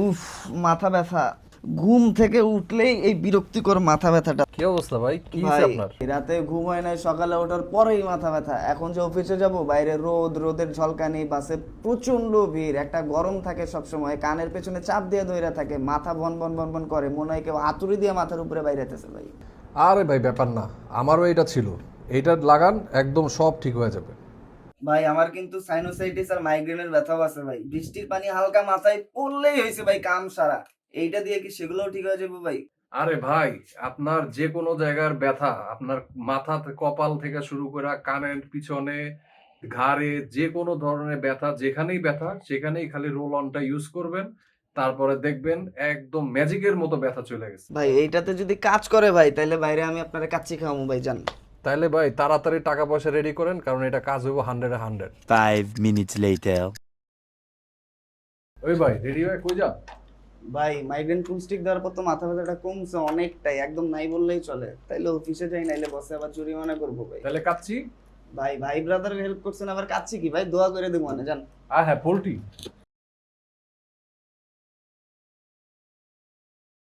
উফ, মাথা ব্যথা। ঘুম থেকে উঠলেই এই বিরক্তিকর মাথা ব্যথাটা। কি অবস্থা ভাই, কি ভাই হয়েছে আপনার? রাতে ঘুম হয় নাই, সকালে ওঠার পরেই মাথা ব্যথা। এখন যে অফিসে যাব, বাইরে রোদের ঝলকানি, বাসে প্রচন্ড ভিড়, একটা গরম থাকে সব সময়, কানের পেছনে চাপ দিয়ে ধইরা থাকে, মাথা ভন ভন ভন ভন করে, মনে হয় কেউ হাতুড়ি দিয়ে মাথার উপরে বাইরেতেছে ভাই। আরে ভাই ব্যাপার না, আমারও এটা ছিল। এইটা লাগান, একদম সব ঠিক হয়ে যাবে। ভাই আমার কিন্তু সাইনোসাইটিস আর মাইগ্রেনের ব্যথাও আছে ভাই। বৃষ্টির পানি হালকা মাথায় পড়লেই হয়েছে ভাই কাম সারা। এইটা দিয়ে কি সেগুলোও ঠিক হয়ে যাবে ভাই? আরে ভাই, আপনার যে কোনো জায়গার ব্যথা, আপনার মাথা কপাল থেকে শুরু করে কানের পিছনে, ঘাড়ে, যে কোনো ধরনের ব্যথা, যেখানেই ব্যথা সেখানেই খালি রোল অনটা ইউজ করবেন। তারপরে দেখবেন একদম ম্যাজিকের মতো ব্যথা চলে গেছে। ভাই এইটাতে যদি কাজ করে ভাই, তাহলে বাইরে আমি আপনারা কাচ্চি খাওয়াবো ভাই, জান। তাইলে ভাই তাড়াতাড়ি টাকা পয়সা রেডি করেন, কারণ এটা কাজ হইব 100-এ 100। 5 minutes later. ওই ভাই রেডি হয়ে কই যা? ভাই মাইগ্রেন ফুল স্টিক দেওয়ার পর তো মাথা ব্যথাটা কমছে অনেকটাই, একদম নাই বললেই চলে। তাইলে অফিসে যাই, নাইলে বসে আবার জরিমানা করবো ভাই। তাহলে কাচ্চি। ভাই ভাই ব্রাদারের হেল্প করছেন, আবার কাচ্চি কি ভাই, দোয়া করে দেবো মানে, জান। হ্যাঁ, পোল্ট্রি।